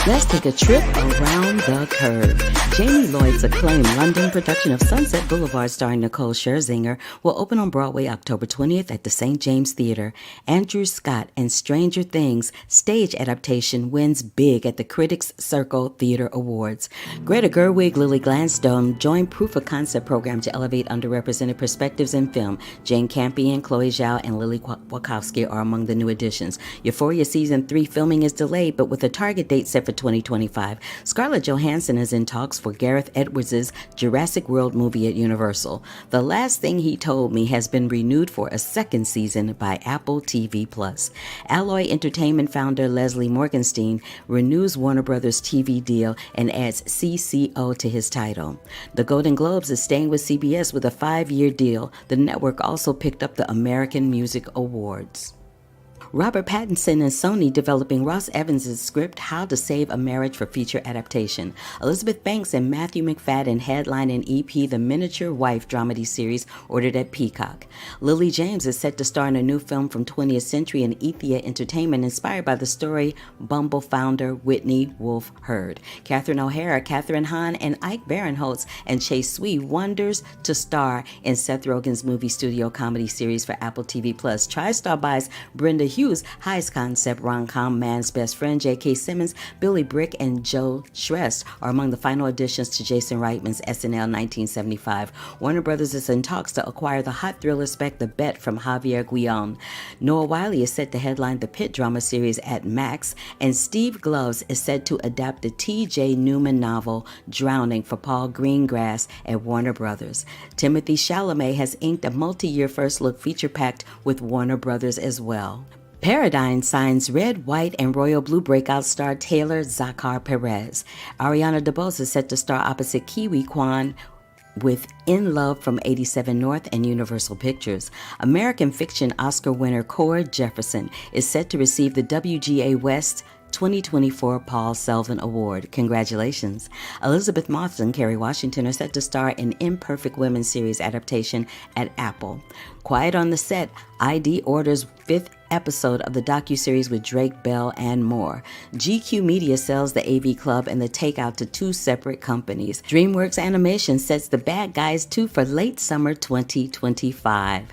Let's take a trip around the curve. Jamie Lloyd's acclaimed London production of Sunset Boulevard starring Nicole Scherzinger will open on Broadway October 20th at the St. James Theater. Andrew Scott and Stranger Things stage adaptation wins big at the Critics Circle Theater Awards. Greta Gerwig, Lily Gladstone joined Proof of Concept program to elevate underrepresented perspectives in film. Jane Campion, Chloe Zhao, and Lily Wachowski are among the new additions. Euphoria Season 3 filming is delayed, but with a target date set for 2025. Scarlett Johansson is in talks for Gareth Edwards' Jurassic World movie at Universal. The Last Thing He Told Me has been renewed for a second season by Apple TV+. Alloy Entertainment founder Leslie Morgenstein renews Warner Brothers' TV deal and adds CCO to his title. The Golden Globes is staying with CBS with a 5-year deal. The network also picked up the American Music Awards. Robert Pattinson and Sony developing Ross Evans' script How to Save a Marriage for feature adaptation. Elizabeth Banks and Matthew McFadden headline an EP The Miniature Wife dramedy series ordered at Peacock. Lily James is set to star in a new film from 20th Century and Ethia Entertainment inspired by the story Bumble founder Whitney Wolfe Herd. Catherine O'Hara, Catherine Hahn, and Ike Barinholtz and Chase Swee wonders to star in Seth Rogen's movie studio comedy series for Apple TV+. TriStar buys Brenda Hughes' highest concept rom-com Man's Best Friend. J.K. Simmons, Billy Brick, and Joe Shrest are among the final additions to Jason Reitman's SNL 1975. Warner Brothers is in talks to acquire the hot thriller spec The Bet from Javier Guillon. Noah Wiley is set to headline the Pitt drama series at Max, and Steve Gloves is set to adapt the T.J. Newman novel Drowning for Paul Greengrass at Warner Brothers. Timothy Chalamet has inked a multi-year first-look feature pact with Warner Brothers as well. Paradigm signs red, white, and royal blue breakout star Taylor Zakar Perez. Ariana DeBose is set to star opposite Kiwi Kwan with In Love from 87 North and Universal Pictures. American fiction Oscar winner Cord Jefferson is set to receive the WGA West 2024 Paul Selvin Award. Congratulations. Elizabeth Moss and Kerry Washington are set to star in Imperfect Women series adaptation at Apple. Quiet on the Set, ID orders 5th episode of the docuseries with Drake Bell and more. GQ Media sells the AV Club and the Takeout to 2 separate companies. DreamWorks Animation sets The Bad Guys 2 for late summer 2025.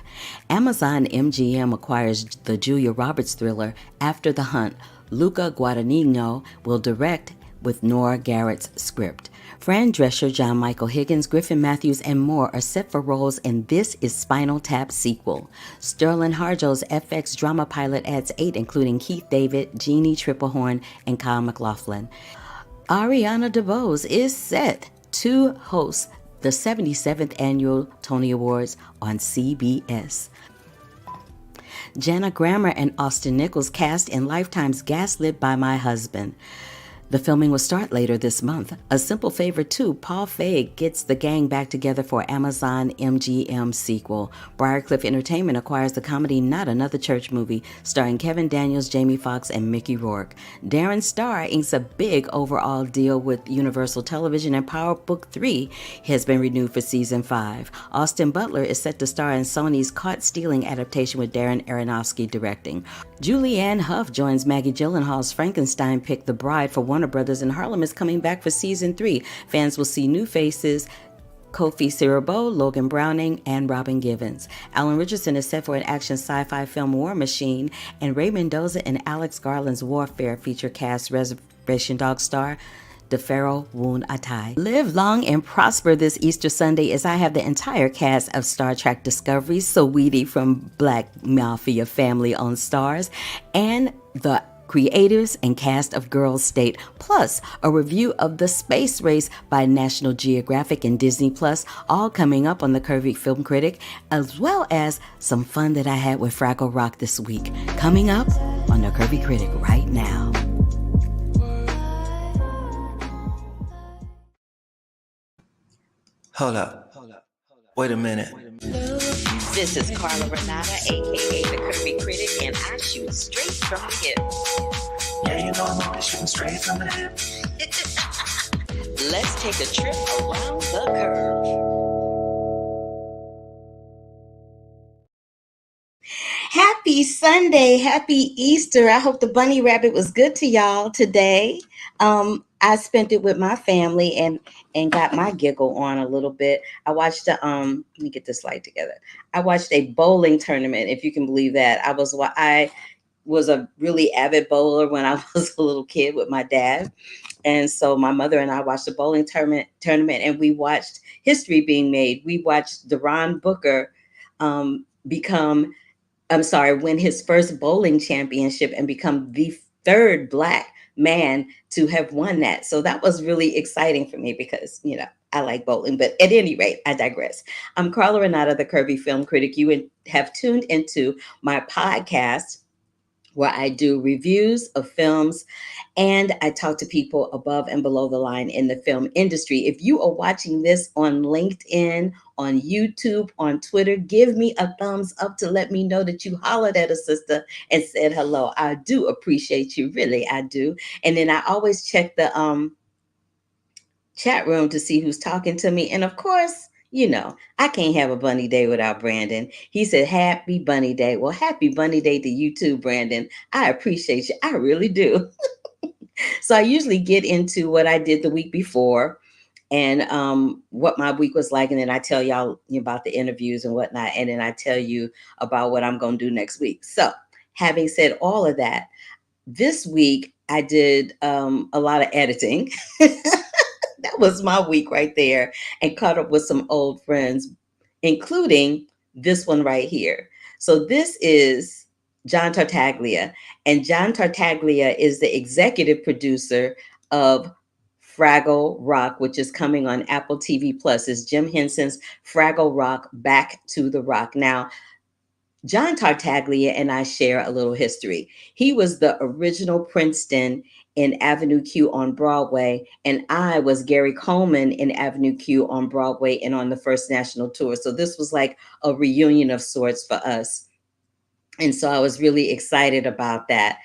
Amazon MGM acquires the Julia Roberts thriller After the Hunt. Luca Guadagnino will direct with Nora Garrett's script. Fran Drescher, John Michael Higgins, Griffin Matthews, and more are set for roles in This Is Spinal Tap sequel. Sterling Harjo's FX drama pilot adds 8, including Keith David, Jeannie Triplehorn, and Kyle MacLachlan. Ariana DeBose is set to host the 77th Annual Tony Awards on CBS. Jana Grammer and Austin Nichols cast in Lifetime's Gaslit by My Husband. The filming will start later this month. A Simple Favor 2, Paul Feig gets the gang back together for Amazon MGM sequel. Briarcliff Entertainment acquires the comedy Not Another Church Movie, starring Kevin Daniels, Jamie Foxx, and Mickey Rourke. Darren Star inks a big overall deal with Universal Television, and Power Book 3 has been renewed for Season 5. Austin Butler is set to star in Sony's Caught Stealing adaptation with Darren Aronofsky directing. Julianne Hough joins Maggie Gyllenhaal's Frankenstein pick The Bride for Warner Brothers, and Harlem is coming back for Season 3. Fans will see new faces Kofi Siriboe, Logan Browning, and Robin Givens. Alan Richardson is set for an action sci-fi film War Machine, and Ray Mendoza and Alex Garland's Warfare feature cast Reservation Dog star DeFaro Woon Atai. Live long and prosper this Easter Sunday as I have the entire cast of Star Trek Discovery, Saweetie from Black Mafia Family on Stars, and the creators and cast of Girls State, plus a review of The Space Race by National Geographic and Disney Plus, all coming up on the Curvy Film Critic, as well as some fun that I had with Fraggle Rock this week, coming up on the Curvy Critic right now. Hold up. Wait a minute. This is Carla Renata, aka the Curvy Critic, and I shoot straight from the hip. Yeah, you know I'm always shooting straight from the hip. Let's take a trip around the curve. Happy Sunday, happy Easter. I hope the bunny rabbit was good to y'all today. I spent it with my family and got my giggle on a little bit. I watched let me get this slide together. I watched a bowling tournament, if you can believe that. I was a really avid bowler when I was a little kid with my dad. And so my mother and I watched a bowling tournament and we watched history being made. We watched Deron Booker win his first bowling championship and become the third Black man to have won that. So that was really exciting for me because, I like bowling. But at any rate, I digress. I'm Carla Renata, the Curvy Film Critic. You have tuned into my podcast where I do reviews of films and I talk to people above and below the line in the film industry. If you are watching this on LinkedIn, on YouTube, on Twitter, give me a thumbs up to let me know that you hollered at a sister and said hello. I do appreciate you, really, I do. And then I always check the chat room to see who's talking to me. And of course, I can't have a bunny day without Brandon. He said, Happy Bunny Day. Well, happy bunny day to you too, Brandon. I appreciate you. I really do. So I usually get into what I did the week before and what my week was like. And then I tell y'all about the interviews and whatnot. And then I tell you about what I'm going to do next week. So having said all of that, this week I did a lot of editing. That was my week right there, and caught up with some old friends, including this one right here. So this is John Tartaglia, and John Tartaglia is the executive producer of Fraggle Rock, which is coming on Apple TV Plus. Is Jim Henson's Fraggle Rock Back to the Rock. Now, John Tartaglia and I share a little history. He was the original Princeton in Avenue Q on Broadway, and I was Gary Coleman in Avenue Q on Broadway and on the first national tour. So this was like a reunion of sorts for us. And so I was really excited about that.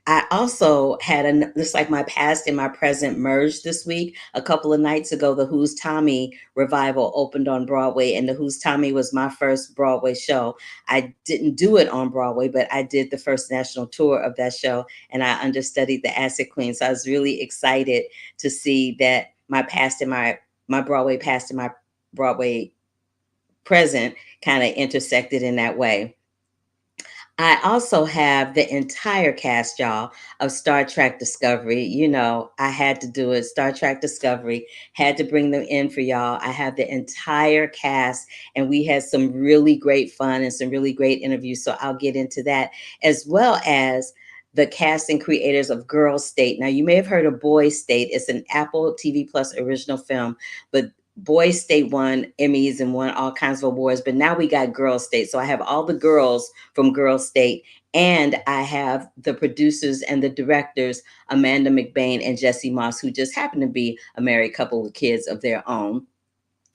I also had just like my past and my present merged this week. A couple of nights ago, the Who's Tommy revival opened on Broadway, and the Who's Tommy was my first Broadway show. I didn't do it on Broadway, but I did the first national tour of that show, and I understudied the Acid Queen. So I was really excited to see that my past and my Broadway past and my Broadway present kind of intersected in that way. I also have the entire cast, y'all, of Star Trek Discovery. I had to do it. Star Trek Discovery, had to bring them in for y'all. I have the entire cast, and we had some really great fun and some really great interviews. So I'll get into that, as well as the cast and creators of Girl State. Now, you may have heard of Boy State. It's an Apple TV Plus original film, but Boys State won Emmys and won all kinds of awards, but now we got Girl State. So I have all the girls from Girl State, and I have the producers and the directors, Amanda McBain and Jesse Moss, who just happen to be a married couple with kids of their own.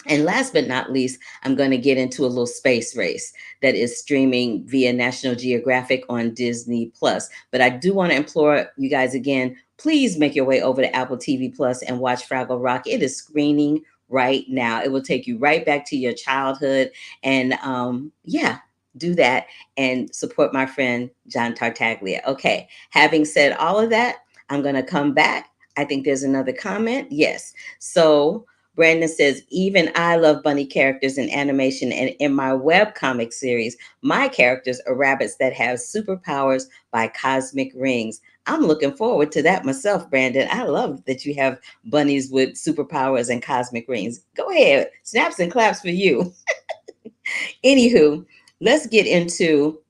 And last but not least, I'm going to get into a little space race that is streaming via National Geographic on Disney Plus. But I do want to implore you guys again, please make your way over to Apple TV Plus and watch Fraggle Rock. It is screening right now. It will take you right back to your childhood. And yeah, do that and support my friend John Tartaglia. Okay, having said all of that, I'm going to come back. I think there's another comment. Yes. So Brandon says, even I love bunny characters in animation, and in my webcomic series, my characters are rabbits that have superpowers by cosmic rings. I'm looking forward to that myself, Brandon. I love that you have bunnies with superpowers and cosmic rings. Go ahead. Snaps and claps for you. Anywho, let's get into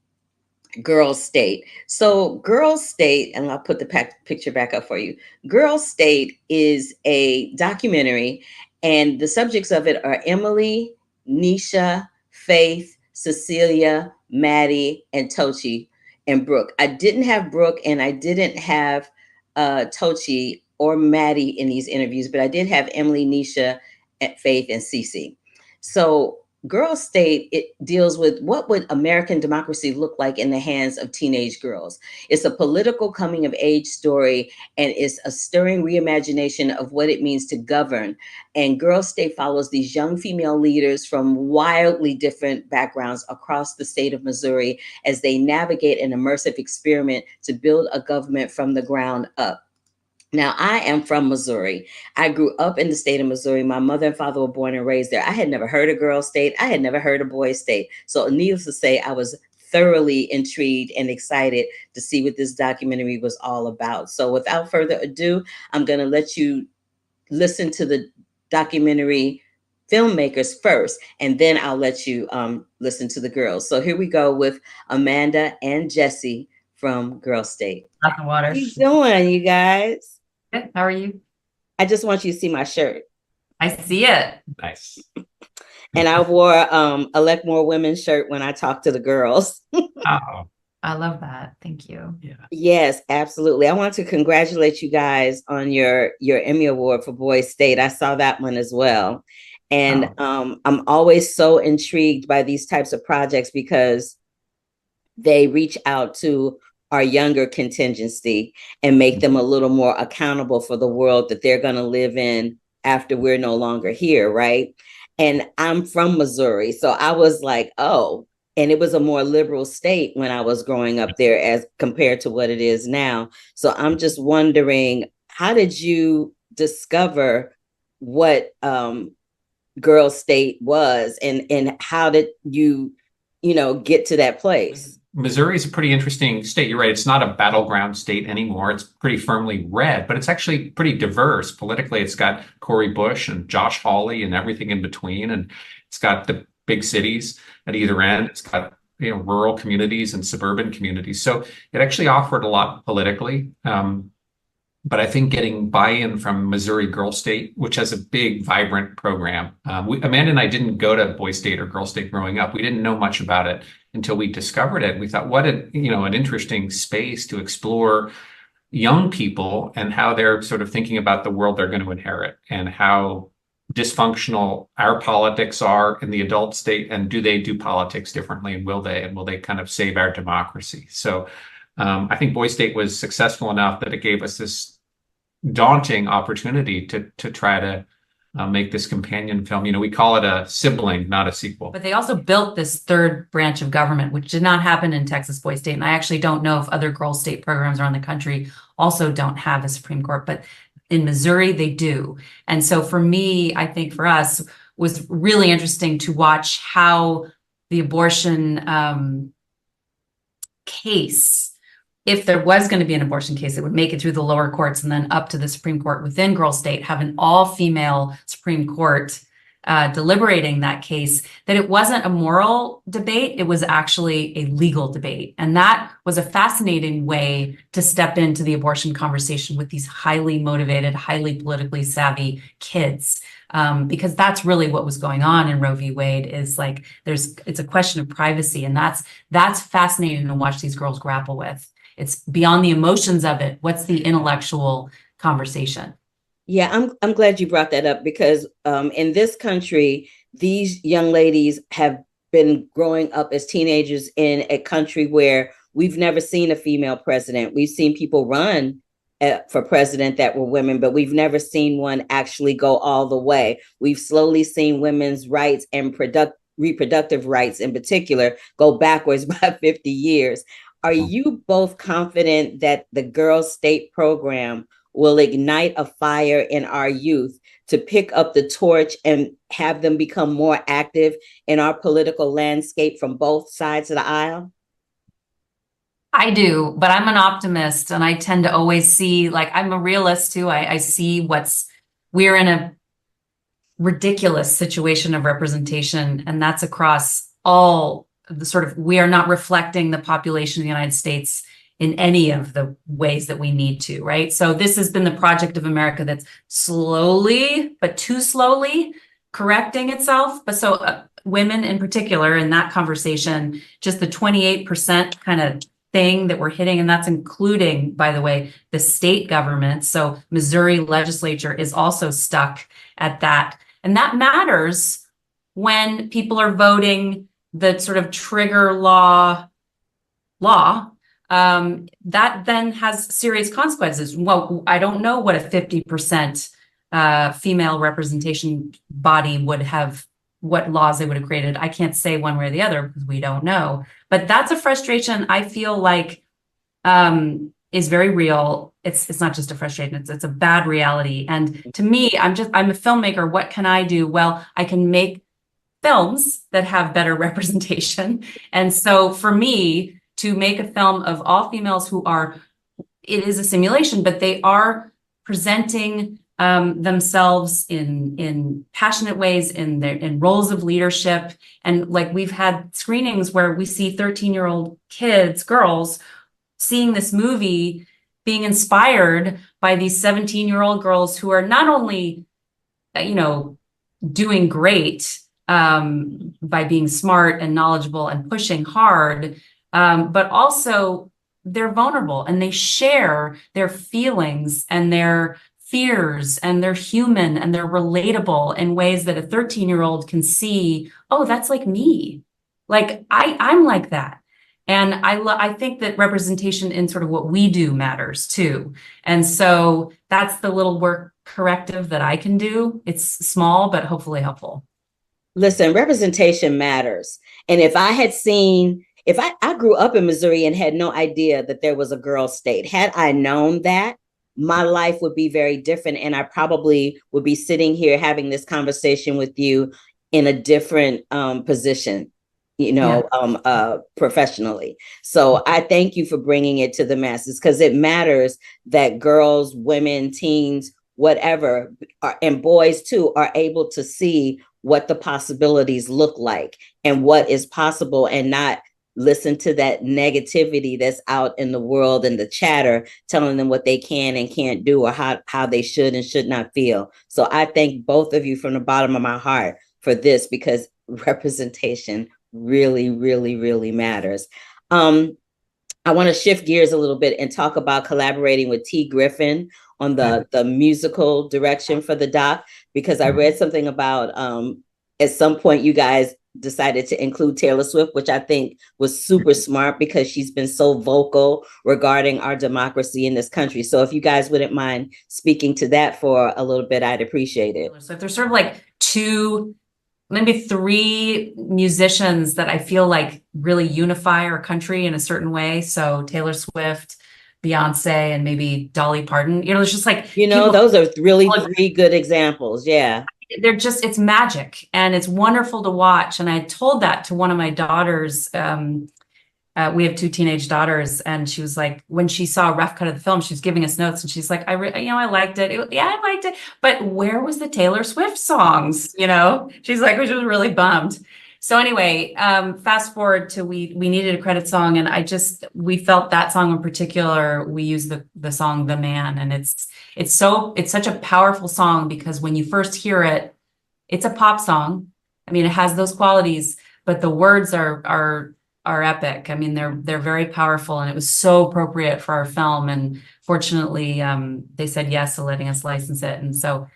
Girl State. So, Girl State, and I'll put the picture back up for you. Girl State is a documentary, and the subjects of it are Emily, Nisha, Faith, Cecilia, Maddie, and Tochi, and Brooke. I didn't have Brooke, and I didn't have Tochi or Maddie in these interviews, but I did have Emily, Nisha, Faith, and Cece. So, Girl State, it deals with what would American democracy look like in the hands of teenage girls. It's a political coming of age story, and it's a stirring reimagination of what it means to govern. And Girl State follows these young female leaders from wildly different backgrounds across the state of Missouri as they navigate an immersive experiment to build a government from the ground up. Now, I am from Missouri. I grew up in the state of Missouri. My mother and father were born and raised there. I had never heard of Girl State. I had never heard of Boy State. So, needless to say, I was thoroughly intrigued and excited to see what this documentary was all about. So, without further ado, I'm going to let you listen to the documentary filmmakers first, and then I'll let you listen to the girls. So, here we go with Amanda and Jesse from Girl State. Not the water. How you doing, you guys? Good. How are you? I just want you to see my shirt. I see it. Nice. And I wore Elect More Women shirt when I talked to the girls. Oh, I love that. Thank you. yeah. Yes, absolutely. I want to congratulate you guys on your Emmy Award for Boys State. I saw that one as well. And I'm always so intrigued by these types of projects because they reach out to our younger contingency and make them a little more accountable for the world that they're going to live in after we're no longer here, right? And I'm from Missouri, so I was like, oh, and it was a more liberal state when I was growing up there as compared to what it is now. So I'm just wondering, how did you discover what Girl State was, and how did you get to that place? Missouri is a pretty interesting state. You're right. It's not a battleground state anymore. It's pretty firmly red, but it's actually pretty diverse. Politically, it's got Cori Bush and Josh Hawley and everything in between. And it's got the big cities at either end. It's got rural communities and suburban communities. So it actually offered a lot politically. But I think getting buy-in from Missouri Girl State, which has a big, vibrant program. Amanda and I didn't go to Boy State or Girl State growing up. We didn't know much about it until we discovered it. We thought, what an interesting space to explore young people and how they're sort of thinking about the world they're going to inherit and how dysfunctional our politics are in the adult state, and do they do politics differently, and will they kind of save our democracy? So I think Boy State was successful enough that it gave us this daunting opportunity to try to make this companion film. We call it a sibling, not a sequel. But they also built this third branch of government, which did not happen in Texas Boy State. And I actually don't know if other Girl State programs around the country also don't have a Supreme Court, but in Missouri, they do. And so for me, I think for us, was really interesting to watch how the abortion case, if there was going to be an abortion case, it would make it through the lower courts and then up to the Supreme Court within Girl State, have an all-female Supreme Court deliberating that case, that it wasn't a moral debate, it was actually a legal debate. And that was a fascinating way to step into the abortion conversation with these highly motivated, highly politically savvy kids. Because that's really what was going on in Roe v. Wade, is like, it's a question of privacy. And that's fascinating to watch these girls grapple with. It's beyond the emotions of it. What's the intellectual conversation? Yeah, I'm glad you brought that up, because in this country, these young ladies have been growing up as teenagers in a country where we've never seen a female president. We've seen people run for president that were women, but we've never seen one actually go all the way. We've slowly seen women's rights and reproductive rights in particular go backwards by 50 years. Are you both confident that the Girl State program will ignite a fire in our youth to pick up the torch and have them become more active in our political landscape from both sides of the aisle? I do, but I'm an optimist, and I tend to always see, like, I'm a realist too. I see we're in a ridiculous situation of representation, and that's across all the sort of, we are not reflecting the population of the United States in any of the ways that we need to, right? So this has been the project of America that's slowly, but too slowly, correcting itself. But so women in particular in that conversation, just the 28% kind of thing that we're hitting, and that's including, by the way, the state government. So Missouri legislature is also stuck at that. And that matters when people are voting the sort of trigger law, that then has serious consequences. Well, I don't know what a 50% female representation body would have, what laws they would have created. I can't say one way or the other because we don't know. But that's a frustration I feel like is very real. It's not just a frustration, it's a bad reality. And to me, I'm a filmmaker. What can I do? Well, I can make films that have better representation. And so for me to make a film of all females who are, it is a simulation, but they are presenting themselves in passionate ways, in roles of leadership. And like, we've had screenings where we see 13-year-old kids, girls, seeing this movie, being inspired by these 17-year-old girls who are not only, doing great by being smart and knowledgeable and pushing hard, but also they're vulnerable and they share their feelings and their fears, and they're human and they're relatable in ways that a 13-year-old can see, oh, that's like me. Like I'm like that. And I think that representation in sort of what we do matters too. And so that's the little work corrective that I can do. It's small, but hopefully helpful. Listen, representation matters. And if I grew up in Missouri and had no idea that there was a girl state, had I known that, my life would be very different. And I probably would be sitting here having this conversation with you in a different position, professionally. So I thank you for bringing it to the masses, because it matters that girls, women, teens, whatever, and boys too, are able to see what the possibilities look like and what is possible, and not listen to that negativity that's out in the world and the chatter telling them what they can and can't do, or how they should and should not feel. So I thank both of you from the bottom of my heart for this, because representation really, really, really matters. I want to shift gears a little bit and talk about collaborating with T. Griffin on the musical direction for the doc, because I read something about at some point you guys decided to include Taylor Swift, which I think was super smart, because she's been so vocal regarding our democracy in this country. So if you guys wouldn't mind speaking to that for a little bit, I'd appreciate it. So if there's sort of like maybe three musicians that I feel like really unify our country in a certain way. So Taylor Swift, Beyonce, and maybe Dolly Parton. It's just like, those are really three good examples. Yeah. It's magic and it's wonderful to watch. And I told that to one of my daughters. We have two teenage daughters, and she was like, when she saw a rough cut of the film, she was giving us notes, and she's like, I liked it. I liked it. But where was the Taylor Swift songs? She's like, she was really bummed. So anyway, fast forward to we needed a credit song, and we felt that song in particular. We used the song "The Man," and it's such a powerful song, because when you first hear it, it's a pop song. I mean, it has those qualities, but the words are epic. I mean, they're very powerful, and it was so appropriate for our film. And fortunately, they said yes to letting us license it. And so,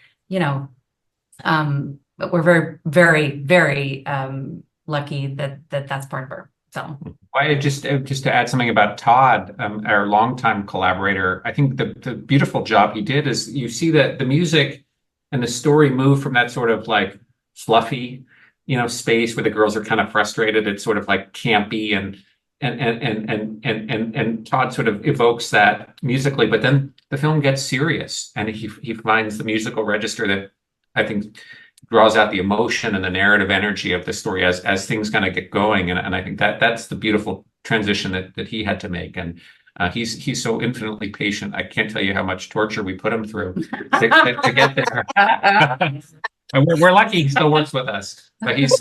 but we're very, very, very lucky that that's part of our film. Just to add something about Todd, our longtime collaborator, I think the beautiful job he did is you see that the music and the story move from that sort of like fluffy, space where the girls are kind of frustrated. It's sort of like campy and Todd sort of evokes that musically, but then the film gets serious, and he finds the musical register that I think draws out the emotion and the narrative energy of the story as things kind of get going. And I think that's the beautiful transition that he had to make. And he's so infinitely patient. I can't tell you how much torture we put him through to get there. And we're lucky he still works with us, but he's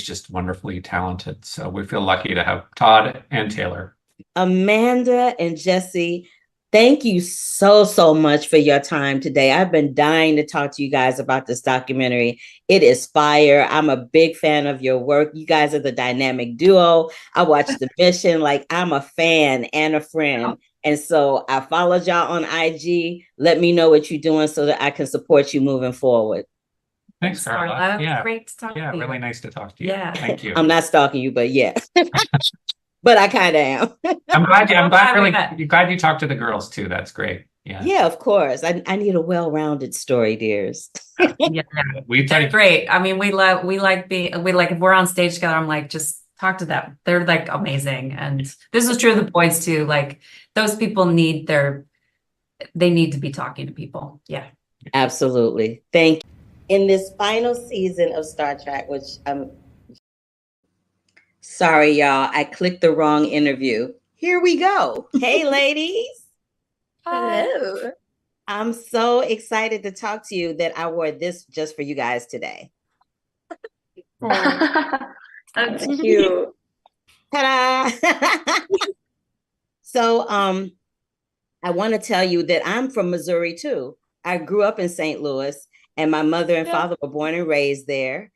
just wonderfully talented. So we feel lucky to have Todd and Taylor. Amanda and Jesse, thank you so much for your time today. I've been dying to talk to you guys about this documentary. It is fire. I'm a big fan of your work. You guys are the dynamic duo. I watched The Mission. Like, I'm a fan and a friend. And so I followed y'all on IG. Let me know what you're doing so that I can support you moving forward. Thanks, Carla. Yeah. Great to talk to you. Really nice to talk to you. Yeah. Thank you. I'm not stalking you, but yeah. But I kind of am. I'm glad you talked to the girls too. That's great. Yeah. Yeah, of course. I need a well-rounded story, dears. Yeah. They're great. I mean, we like if we're on stage together, I'm like, just talk to them. They're like amazing. And this is true of the boys too. Like, those people need to be talking to people. Yeah. Absolutely. Thank you. In this final season of Star Trek, which I'm sorry, y'all, I clicked the wrong interview. Here we go. Hey, ladies. Hello. I'm so excited to talk to you that I wore this just for you guys today. That's cute. Ta-da! So I want to tell you that I'm from Missouri too. I grew up in St. Louis, and my mother and father were born and raised there.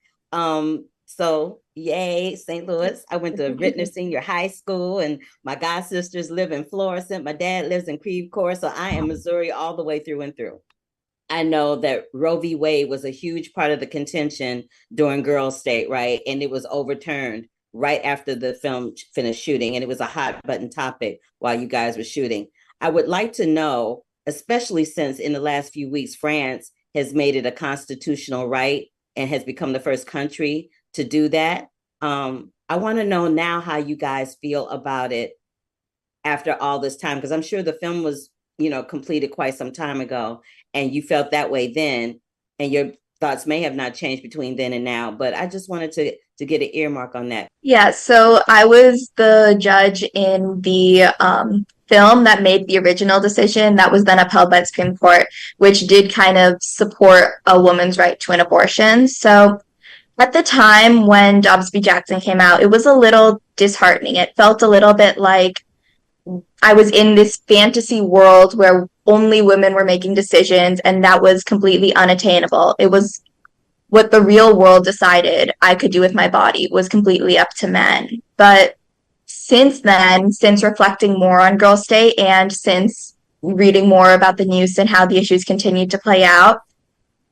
So yay, St. Louis. I went to Rittner Senior High School, and my god sisters live in Florissant. My dad lives in Creve Coeur, so I am Missouri all the way through and through. I know that Roe v. Wade was a huge part of the contention during Girls State, right? And it was overturned right after the film finished shooting, and it was a hot button topic while you guys were shooting. I would like to know, especially since in the last few weeks, France has made it a constitutional right and has become the first country to do that. I want to know now how you guys feel about it after all this time, because I'm sure the film was, completed quite some time ago, and you felt that way then, and your thoughts may have not changed between then and now. But I just wanted to get an earmark on that. Yeah, so I was the judge in the film that made the original decision that was then upheld by the Supreme Court, which did kind of support a woman's right to an abortion. So at the time when Dobbs v. Jackson came out, it was a little disheartening. It felt a little bit like I was in this fantasy world where only women were making decisions, and that was completely unattainable. It was what the real world decided I could do with my body was completely up to men. But since then, since reflecting more on Girls State and since reading more about the news and how the issues continued to play out,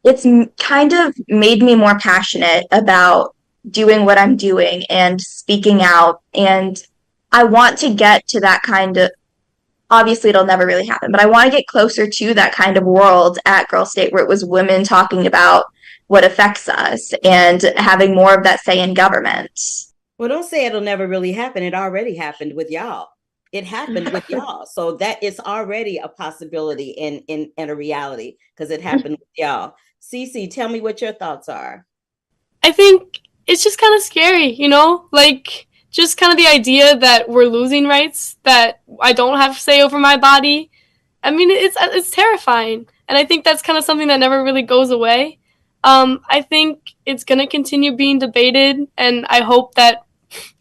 it's kind of made me more passionate about doing what I'm doing and speaking out. And I want to get to that kind of, obviously it'll never really happen, but I want to get closer to that kind of world at Girls State where it was women talking about what affects us and having more of that say in government. Well, don't say it'll never really happen. It already happened with y'all. It happened with y'all. So that is already a possibility in a reality because it happened with y'all. Cece, tell me what your thoughts are. I think it's just kind of scary, like just kind of the idea that we're losing rights, that I don't have say over my body. I mean, it's terrifying. And I think that's kind of something that never really goes away. I think it's going to continue being debated, and I hope that,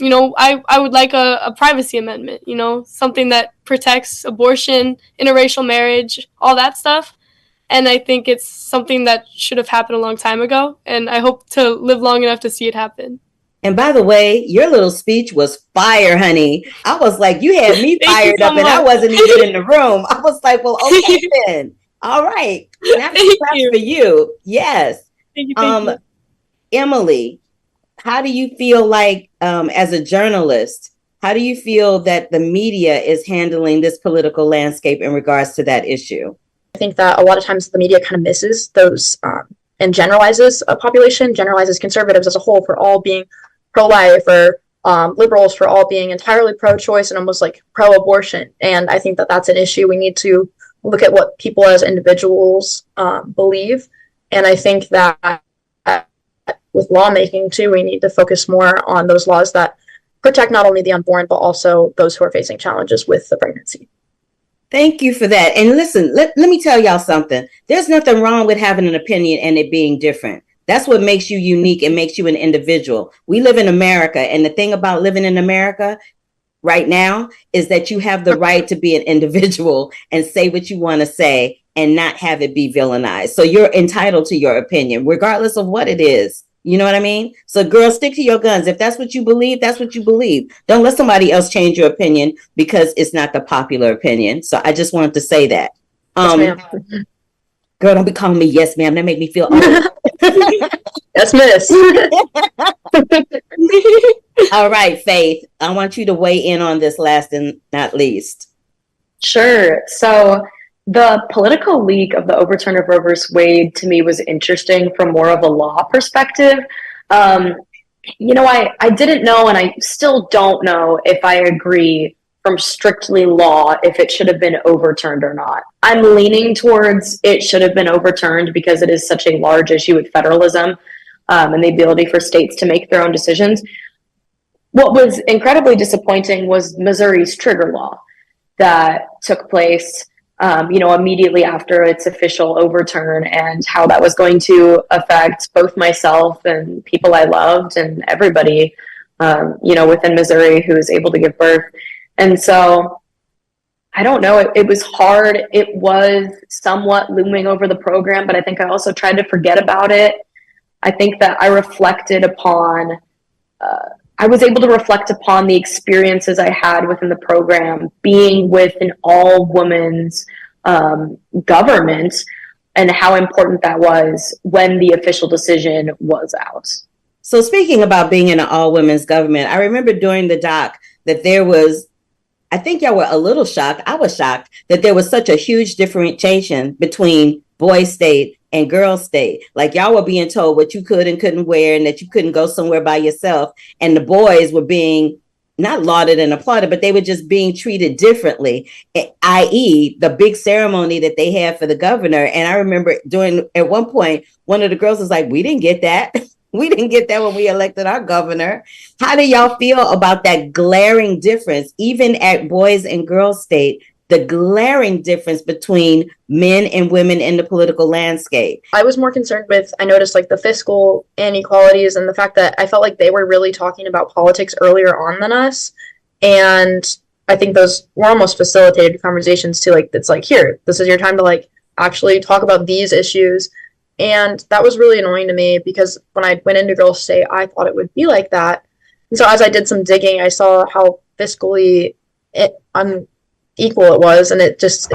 I would like a privacy amendment, something that protects abortion, interracial marriage, all that stuff. And I think it's something that should have happened a long time ago, and I hope to live long enough to see it happen. And by the way, your little speech was fire, honey. I was like, you had me fired up, and I wasn't even in the room. I was like, well, okay then. All right. That's for you. Yes. Thank you. Emily, how do you feel like, as a journalist, how do you feel that the media is handling this political landscape in regards to that issue? I think that a lot of times the media kind of misses those and generalizes a population, generalizes conservatives as a whole for all being pro-life, or liberals for all being entirely pro-choice and almost like pro-abortion. And I think that that's an issue. We need to look at what people as individuals believe. And I think that with lawmaking too, we need to focus more on those laws that protect not only the unborn, but also those who are facing challenges with the pregnancy. Thank you for that. And listen, let me tell y'all something. There's nothing wrong with having an opinion and it being different. That's what makes you unique and makes you an individual. We live in America, and the thing about living in America right now is that you have the right to be an individual and say what you want to say and not have it be villainized. So you're entitled to your opinion, regardless of what it is. You know what I mean? So girls, stick to your guns. If that's what you believe, that's what you believe. Don't let somebody else change your opinion because it's not the popular opinion. So I just wanted to say that. Girl, don't be calling me yes, ma'am. That make me feel old. Yes, miss. All right, Faith, I want you to weigh in on this last and not least. Sure. So the political leak of the overturn of Roe vs. Wade to me was interesting from more of a law perspective. I didn't know, and I still don't know if I agree from strictly law if it should have been overturned or not. I'm leaning towards it should have been overturned because it is such a large issue with federalism and the ability for states to make their own decisions. What was incredibly disappointing was Missouri's trigger law that took place immediately after its official overturn, and how that was going to affect both myself and people I loved and everybody, within Missouri who was able to give birth. And so I don't know. It was hard. It was somewhat looming over the program, but I think I also tried to forget about it. I think that I reflected upon, I was able to reflect upon the experiences I had within the program, being with an all women's government, and how important that was when the official decision was out. So speaking about being in an all women's government, I remember during the doc that there was, I think y'all were a little shocked. I was shocked that there was such a huge differentiation between boy state and girl state. Like y'all were being told what you could and couldn't wear, and that you couldn't go somewhere by yourself. And the boys were being not lauded and applauded, but they were just being treated differently, i.e. the big ceremony that they had for the governor. And I remember at one point, one of the girls was like, we didn't get that. We didn't get that when we elected our governor. How do y'all feel about that glaring difference, even at boys and girls state, the glaring difference between men and women in the political landscape? I was more concerned with, I noticed like the fiscal inequalities and the fact that I felt like they were really talking about politics earlier on than us. And I think those were almost facilitated conversations too. Like, it's like, here, this is your time to like actually talk about these issues. And that was really annoying to me because when I went into Girls State, I thought it would be like that. And so as I did some digging, I saw how fiscally unequal it was. And it's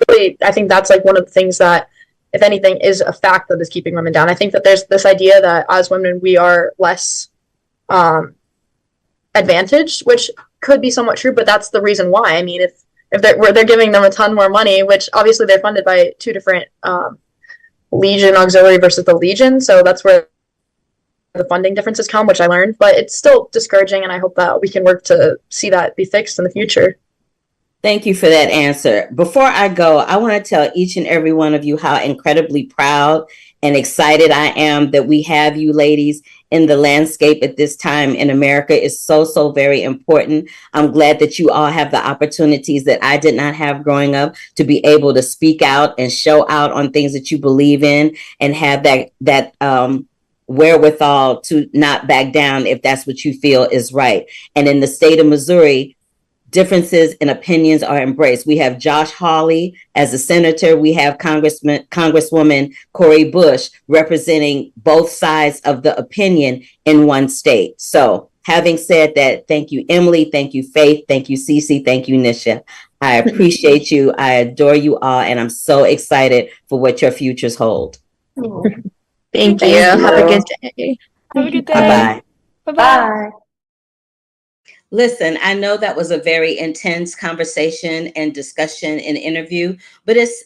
really, I think that's like one of the things that, if anything, is a fact that is keeping women down. I think that there's this idea that as women, we are less advantaged, which could be somewhat true, but that's the reason why. I mean, if they're giving them a ton more money, which obviously they're funded by two different Legion Auxiliary versus the Legion, so that's where the funding differences come, which I learned, but it's still discouraging, and I hope that we can work to see that be fixed in the future. Thank you for that answer. Before I go, I want to tell each and every one of you how incredibly proud and excited I am that we have you ladies in the landscape at this time in America. Is so, so very important. I'm glad that you all have the opportunities that I did not have growing up to be able to speak out and show out on things that you believe in, and have that wherewithal to not back down if that's what you feel is right. And in the state of Missouri, differences in opinions are embraced. We have Josh Hawley as a senator. We have Congresswoman Cori Bush representing both sides of the opinion in one state. So having said that, thank you, Emily. Thank you, Faith. Thank you, Cece. Thank you, Nisha. I appreciate you. I adore you all. And I'm so excited for what your futures hold. Thank you. Have a good day. Have a good day. Bye-bye. Bye-bye. Bye. Listen, I know that was a very intense conversation and discussion and interview, but it's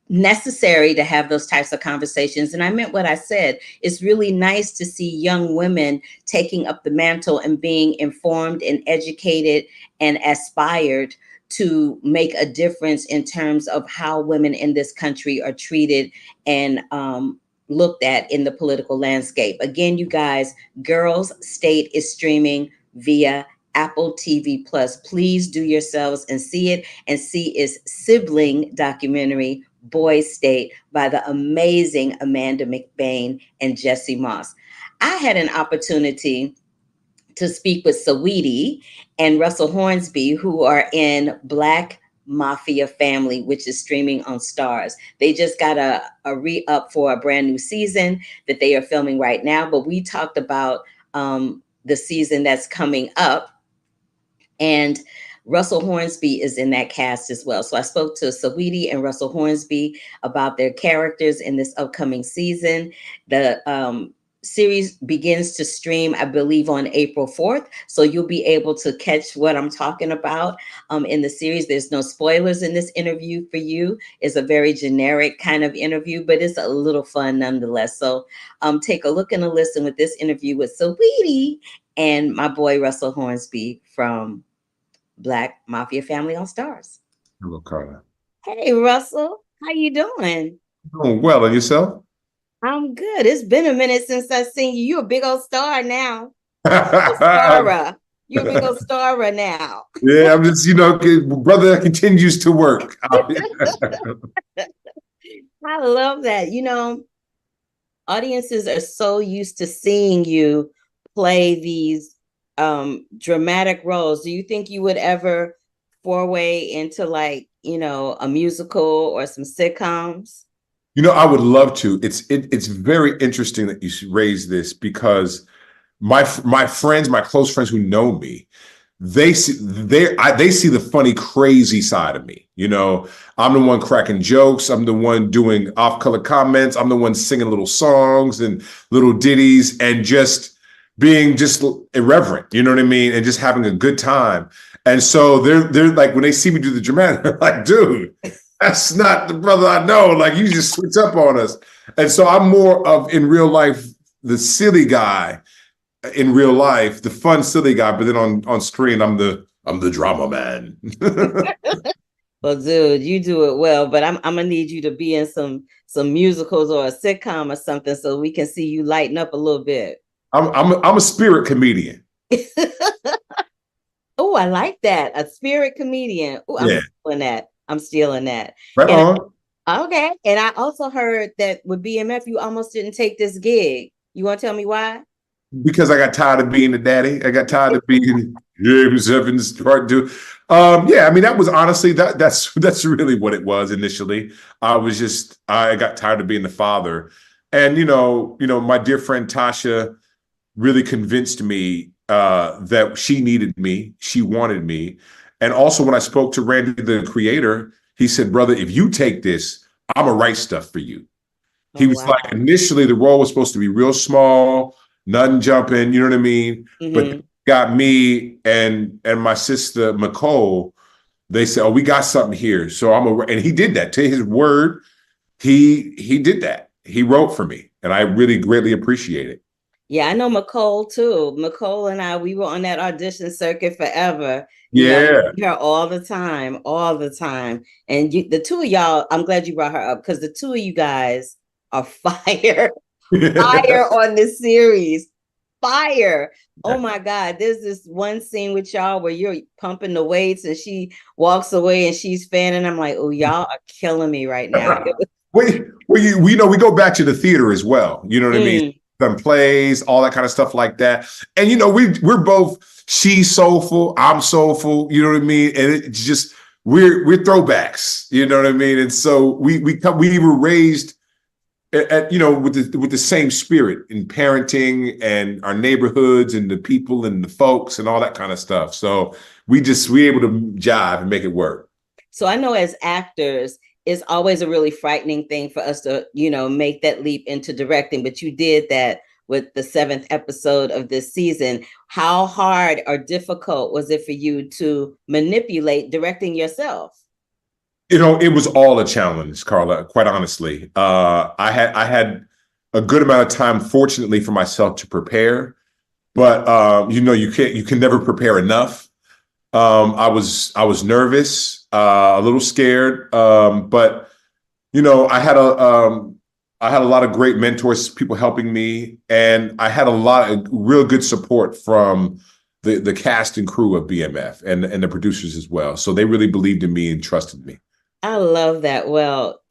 necessary to have those types of conversations. And I meant what I said. It's really nice to see young women taking up the mantle and being informed and educated and aspired to make a difference in terms of how women in this country are treated and looked at in the political landscape. Again, you guys, Girls State is streaming via Apple TV Plus. Please do yourselves and see it, and see its sibling documentary, Boys State, by the amazing Amanda McBain and Jesse Moss. I had an opportunity to speak with Saweetie and Russell Hornsby, who are in Black Mafia Family, which is streaming on Stars. They just got a re-up for a brand new season that they are filming right now, but we talked about the season that's coming up, and Russell Hornsby is in that cast as well. So I spoke to Saweetie and Russell Hornsby about their characters in this upcoming season. The series begins to stream, I believe, on April 4th. So you'll be able to catch what I'm talking about in the series. There's no spoilers in this interview for you. It's a very generic kind of interview, but it's a little fun nonetheless. So take a look and a listen with this interview with Saweetie and my boy Russell Hornsby from Black Mafia Family on Stars. Hello, Carla. Hey, Russell. How you doing? Doing well, and yourself? I'm good. It's been a minute since I've seen you. You're a big old star now. Starra. You're a big old starra now. Yeah, I'm just, brother continues to work. I love that. Audiences are so used to seeing you play these dramatic roles. Do you think you would ever foray into like, a musical or some sitcoms? I would love to. It's very interesting that you raise this because my friends, my close friends who know me, they see the funny, crazy side of me. I'm the one cracking jokes. I'm the one doing off-color comments. I'm the one singing little songs and little ditties and just being just irreverent. You know what I mean? And just having a good time. And so they're like, when they see me do the dramatic, they're like, dude, that's not the brother I know. Like, you just switch up on us. And so I'm more of, in real life, the silly guy in real life, the fun, silly guy, but then on screen, I'm the drama man. Well, dude, you do it well, but I'm gonna need you to be in some musicals or a sitcom or something so we can see you lighten up a little bit. I'm a spirit comedian. Oh, I like that. A spirit comedian. Oh, Yeah. I'm stealing that. Right on. Okay. And I also heard that with BMF, you almost didn't take this gig. You want to tell me why? Because I got tired of being the daddy. I got tired of being James Evans part two. Yeah, I mean, that was honestly that's really what it was initially. I got tired of being the father. And my dear friend Tasha really convinced me that she needed me, she wanted me. And also when I spoke to Randy, the creator, he said, brother, if you take this, I'm gonna write stuff for you. He was wow. like, initially the role was supposed to be real small, nothing jumping, you know what I mean? But got me and my sister Nicole, they said, oh, we got something here. So and he did that. To his word, he did that. He wrote for me, and I really greatly appreciate it. Yeah, I know Nicole too. Nicole and we were on that audition circuit forever. Yeah. Her all the time. And the two of y'all, I'm glad you brought her up because the two of you guys are fire. Fire on this series. Fire. Oh my God. There's this one scene with y'all where you're pumping the weights and she walks away and she's fanning. I'm like, oh, y'all are killing me right now. we go back to the theater as well. You know what I mean? Some plays, all that kind of stuff like that. And we're both, she's soulful, I'm soulful, you know what I mean? And it's just we're throwbacks, you know what I mean? And so we were raised with the same spirit in parenting and our neighborhoods and the people and the folks and all that kind of stuff. So we able to jive and make it work. So I know as actors, it's always a really frightening thing for us to, make that leap into directing, but you did that with the 7th episode of this season. How hard or difficult was it for you to manipulate directing yourself? It was all a challenge, Carla, quite honestly. I had a good amount of time, fortunately for myself, to prepare, but you can never prepare enough. I was nervous, a little scared, but I had a lot of great mentors, people helping me, and I had a lot of real good support from the cast and crew of BMF and the producers as well. So they really believed in me and trusted me. I love that. Well,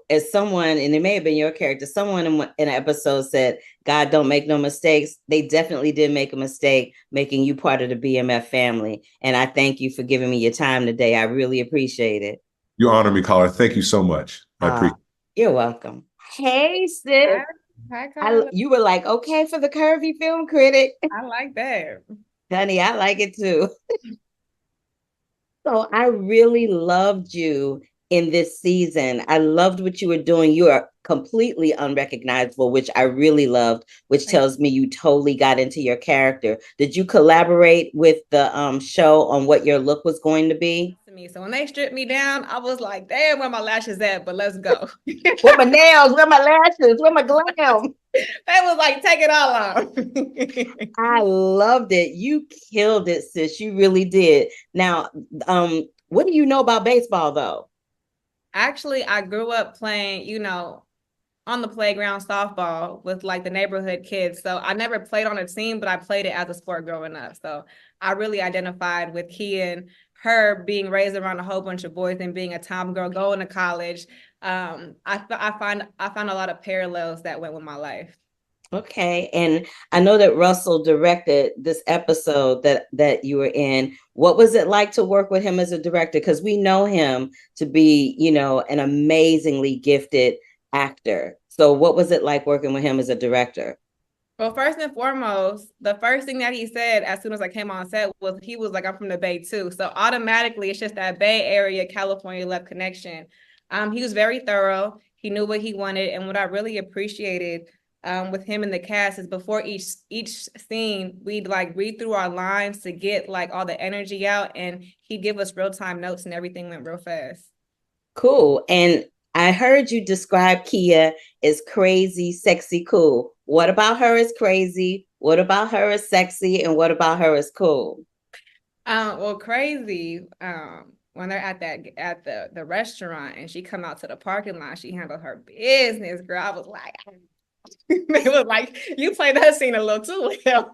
as someone, and it may have been your character, someone in an episode said, God don't make no mistakes. They definitely did make a mistake making you part of the BMF family. And I thank you for giving me your time today. I really appreciate it. You honor me, caller. Thank you so much. I appreciate it. You're welcome. Hey, sis. Hi, you were like, okay, for the curvy film critic. I like that. Honey, I like it too. So I really loved you in this season. I loved what you were doing. You are completely unrecognizable, which I really loved, which tells me you totally got into your character. Did you collaborate with the show on what your look was going to be? So when they stripped me down, I was like, damn, where my lashes at? But let's go. Where my nails? Where my lashes? Where my glam? They was like, take it all off. I loved it. You killed it, sis. You really did. Now, what do you know about baseball, though? Actually, I grew up playing, on the playground softball with like the neighborhood kids. So I never played on a team, but I played it as a sport growing up. So I really identified with Kian, her being raised around a whole bunch of boys and being a tomgirl going to college. I found a lot of parallels that went with my life. Okay, and I know that Russell directed this episode that you were in. What was it like to work with him as a director? Because we know him to be, an amazingly gifted actor. So what was it like working with him as a director? Well, first and foremost, the first thing that he said as soon as I came on set was he was like, I'm from the Bay too. So automatically it's just that Bay Area, California love connection. He was very thorough. He knew what he wanted. And what I really appreciated with him and the cast is before each scene, we'd like read through our lines to get like all the energy out, and he'd give us real-time notes and everything went real fast. Cool. And I heard you describe Kia as crazy, sexy, cool. What about her is crazy? What about her is sexy? And what about her is cool? Well, crazy. When they're at the restaurant and she come out to the parking lot, she handled her business, girl. I was like, they was like, you played that scene a little too well.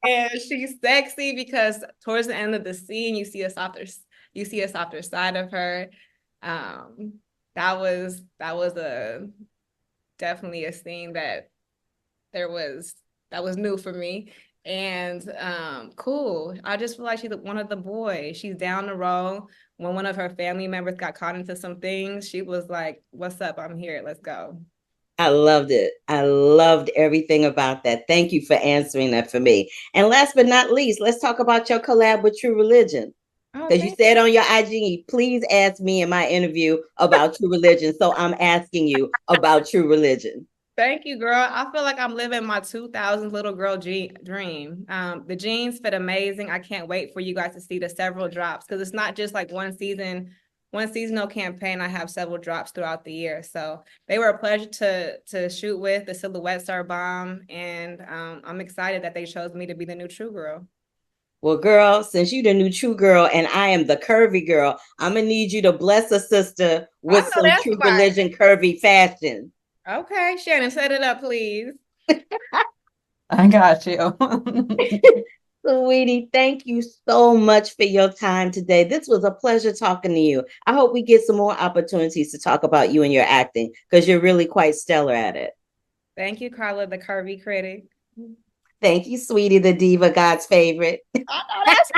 And she's sexy because towards the end of the scene, you see a softer side of her. That was definitely a scene that was new for me. And cool. I just feel like she's one of the boys. She's down the road. When one of her family members got caught into some things, she was like, what's up? I'm here. Let's go. I loved it. I loved everything about that. Thank you for answering that for me. And last but not least, let's talk about your collab with True Religion. Because you said on your IG, please ask me in my interview about True Religion. So I'm asking you about True Religion. Thank you, girl. I feel like I'm living my 2000s little girl dream. The jeans fit amazing. I can't wait for you guys to see the several drops, because it's not just like one seasonal campaign. I have several drops throughout the year. So they were a pleasure to shoot with. The silhouettes are bomb. And I'm excited that they chose me to be the new True Girl. Well, girl, since you the new True Girl and I am the curvy girl, I'm going to need you to bless a sister with some True Religion curvy fashion. Okay, Shannon, set it up, please. I got you. Saweetie, thank you so much for your time today. This was a pleasure talking to you. I hope we get some more opportunities to talk about you and your acting, because you're really quite stellar at it. Thank you, Carla, the curvy critic. Thank you, Sweetie, the diva, God's favorite. Oh, no, that's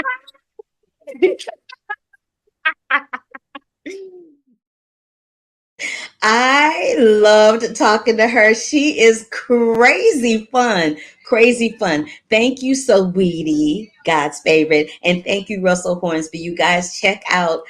I loved talking to her. She is crazy fun. Crazy fun. Thank you, Saweetie, God's favorite. And thank you, Russell Hornsby. You guys check out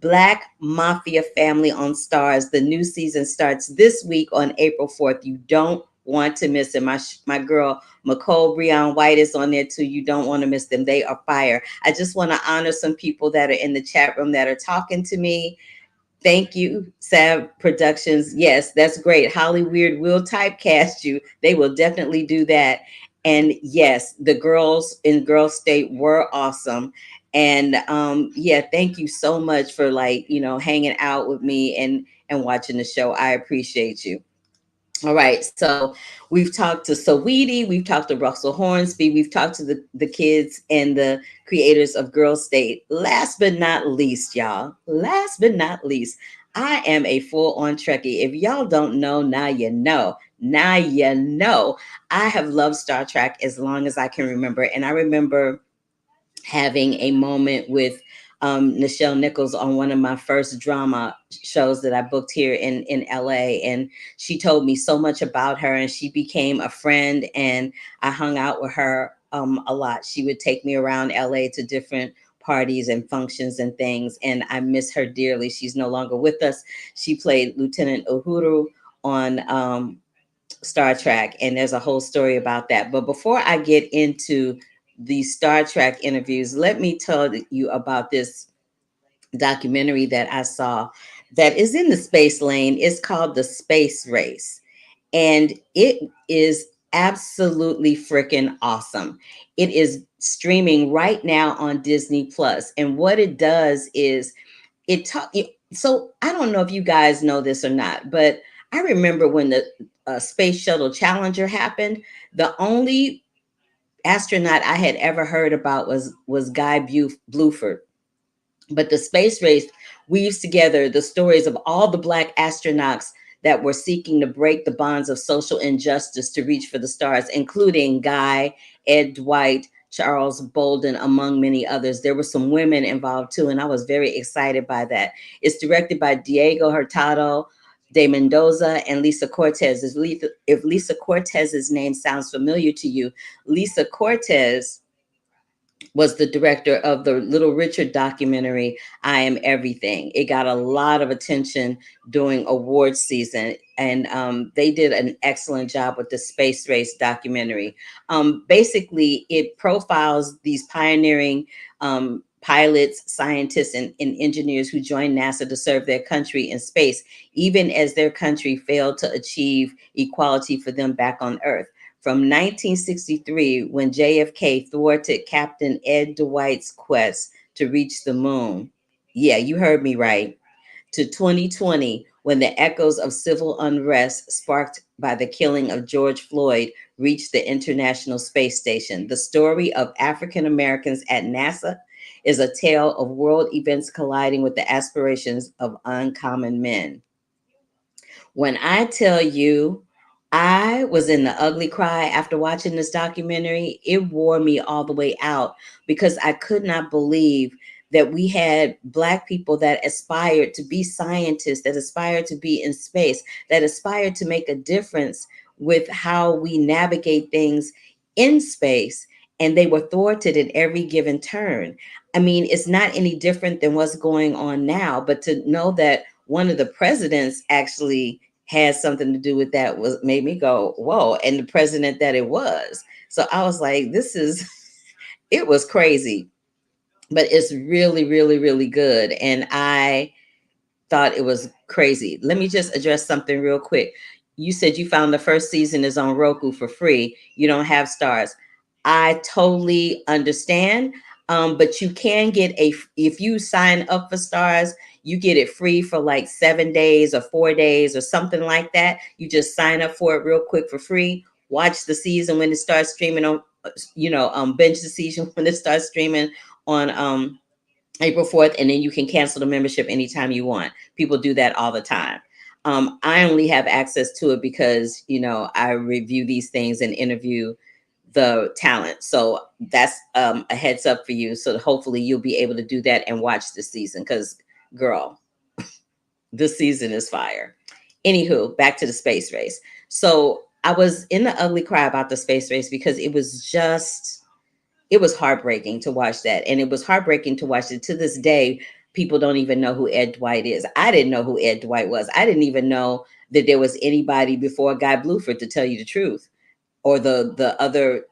Black Mafia Family on Stars. The new season starts this week on April 4th. You don't want to miss it. My girl, McCole Breon White is on there too. You don't want to miss them. They are fire. I just want to honor some people that are in the chat room that are talking to me. Thank you, Sav Productions. Yes, that's great. Holly Weird will typecast you. They will definitely do that. And yes, the girls in Girl State were awesome. And yeah, thank you so much for hanging out with me and watching the show. I appreciate you. All right, so we've talked to Saweetie, we've talked to Russell Hornsby, we've talked to the kids and the creators of Girl State. Last but not least, y'all, last but not least, I am a full-on Trekkie. If y'all don't know, now you know. Now you know. I have loved Star Trek as long as I can remember. And I remember having a moment with Nichelle Nichols on one of my first drama shows that I booked here in LA. And she told me so much about her, and she became a friend, and I hung out with her a lot. She would take me around LA to different parties and functions and things. And I miss her dearly. She's no longer with us. She played Lieutenant Uhuru on Star Trek, and there's a whole story about that. But before I get into the Star Trek interviews, let me tell you about this documentary that I saw that is in the space lane. It's called The Space Race, and it is absolutely freaking awesome. It is streaming right now on Disney Plus, and what it does is so I don't know if you guys know this or not, but I remember when the Space Shuttle Challenger happened, the only astronaut I had ever heard about was Guy Bluford. But the space race weaves together the stories of all the Black astronauts that were seeking to break the bonds of social injustice to reach for the stars, including Guy, Ed Dwight, Charles Bolden, among many others. There were some women involved too, and I was very excited by that. It's directed by Diego Hurtado de Mendoza and Lisa Cortez. If Lisa Cortez's name sounds familiar to you, Lisa Cortez was the director of the Little Richard documentary, I Am Everything. It got a lot of attention during awards season, and they did an excellent job with the space race documentary. Basically, it profiles these pioneering pilots, scientists, and engineers who joined NASA to serve their country in space, even as their country failed to achieve equality for them back on Earth. From 1963, when JFK thwarted Captain Ed Dwight's quest to reach the moon. Yeah, you heard me right. To 2020, when the echoes of civil unrest sparked by the killing of George Floyd reached the International Space Station. The story of African Americans at NASA is a tale of world events colliding with the aspirations of uncommon men. When I tell you, I was in the ugly cry after watching this documentary, it wore me all the way out because I could not believe that we had Black people that aspired to be scientists, that aspired to be in space, that aspired to make a difference with how we navigate things in space. And they were thwarted at every given turn. I mean, it's not any different than what's going on now, but to know that one of the presidents actually had something to do with that was made me go, whoa, and the president that it was. So I was like, it was crazy, but it's really, really, really good. And I thought it was crazy. Let me just address something real quick. You said you found the first season is on Roku for free. You don't have stars. I totally understand. But you can get if you sign up for stars, you get it free for like 7 days or 4 days or something like that. You just sign up for it real quick for free. Watch the season when it starts streaming on, binge the season when it starts streaming on April 4th, and then you can cancel the membership anytime you want. People do that all the time. I only have access to it because, I review these things and interview the talent. So that's a heads up for you. So hopefully you'll be able to do that and watch this season because, girl, this season is fire. Anywho, back to the space race. So I was in the ugly cry about the space race because it was heartbreaking to watch that. And it was heartbreaking to watch it. To this day, people don't even know who Ed Dwight is. I didn't know who Ed Dwight was. I didn't even know that there was anybody before Guy Bluford, to tell you the truth, or the other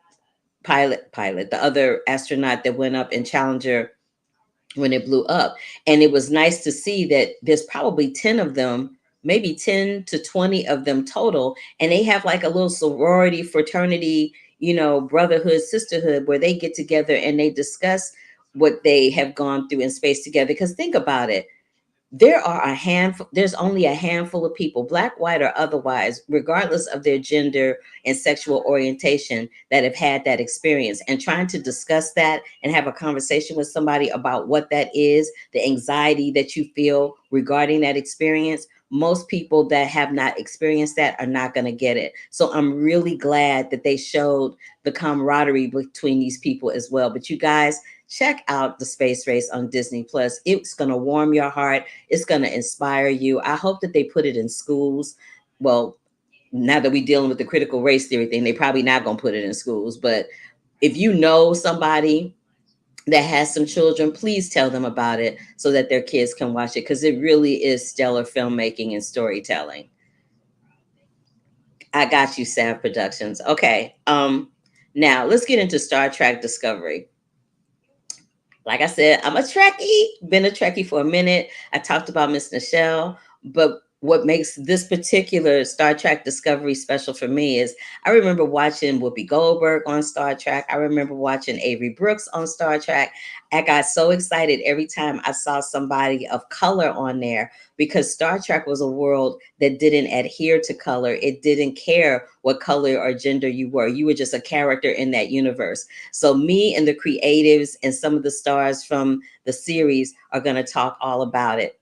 pilot, the other astronaut that went up in Challenger when it blew up. And it was nice to see that there's probably 10 of them, maybe 10 to 20 of them total. And they have like a little sorority, fraternity, brotherhood, sisterhood, where they get together and they discuss what they have gone through in space together. Because think about it. There's only a handful of people, Black, white, or otherwise, regardless of their gender and sexual orientation, that have had that experience. And trying to discuss that and have a conversation with somebody about what that is, the anxiety that you feel regarding that experience, most people that have not experienced that are not going to get it. So I'm really glad that they showed the camaraderie between these people as well. But you guys, check out the space race on Disney Plus. It's going to warm your heart. It's going to inspire you. I hope that they put it in schools. Well, now that we're dealing with the critical race theory thing, they probably not going to put it in schools. But if you know somebody that has some children, please tell them about it so that their kids can watch it, because it really is stellar filmmaking and storytelling. I got you, Sav Productions. Okay. Now let's get into Star Trek Discovery. Like I said, I'm a Trekkie, been a Trekkie for a minute. I talked about Miss Nichelle, but what makes this particular Star Trek Discovery special for me is I remember watching Whoopi Goldberg on Star Trek. I remember watching Avery Brooks on Star Trek. I got so excited every time I saw somebody of color on there, because Star Trek was a world that didn't adhere to color. It didn't care what color or gender you were. You were just a character in that universe. So me and the creatives and some of the stars from the series are going to talk all about it.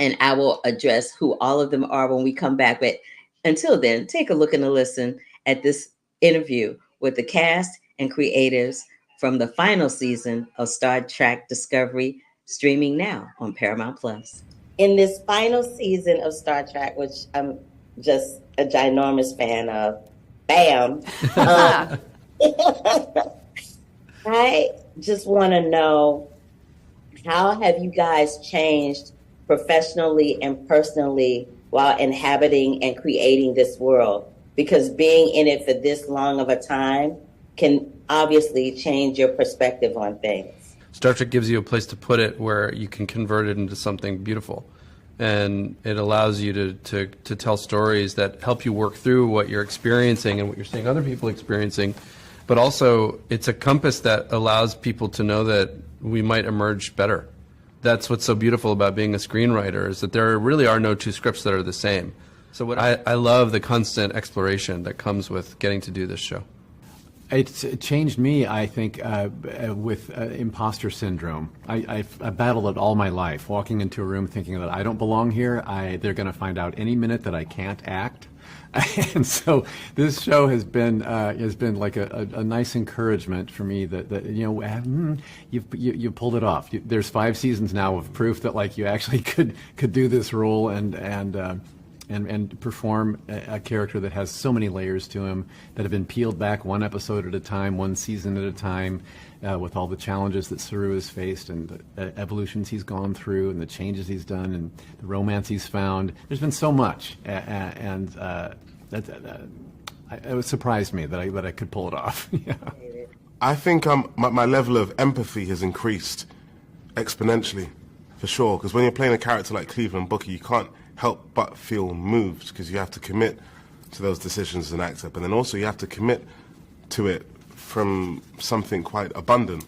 and I will address who all of them are when we come back. But until then, take a look and a listen at this interview with the cast and creators from the final season of Star Trek Discovery, streaming now on Paramount Plus. In this final season of Star Trek, which I'm just a ginormous fan of, bam, I just want to know, how have you guys changed professionally and personally while inhabiting and creating this world? Because being in it for this long of a time can obviously change your perspective on things. Star Trek gives you a place to put it where you can convert it into something beautiful. And it allows you to tell stories that help you work through what you're experiencing and what you're seeing other people experiencing. But also, it's a compass that allows people to know that we might emerge better. That's what's so beautiful about being a screenwriter, is that there really are no two scripts that are the same. So what I love the constant exploration that comes with getting to do this show. It's changed me, I think, with imposter syndrome. I've battled it all my life, walking into a room thinking that I don't belong here. They're going to find out any minute that I can't act. And so this show has been like a nice encouragement for me that you pulled it off. There's 5 seasons now of proof that like you actually could do this role and perform a character that has so many layers to him, that have been peeled back one episode at a time, one season at a time, with all the challenges that Saru has faced and the evolutions he's gone through and the changes he's done and the romance he's found. There's been so much, and it surprised me that I could pull it off. Yeah. I think my level of empathy has increased exponentially, for sure, because when you're playing a character like Cleveland Booker, you can't help but feel moved, because you have to commit to those decisions as an actor, but then also you have to commit to it from something quite abundant.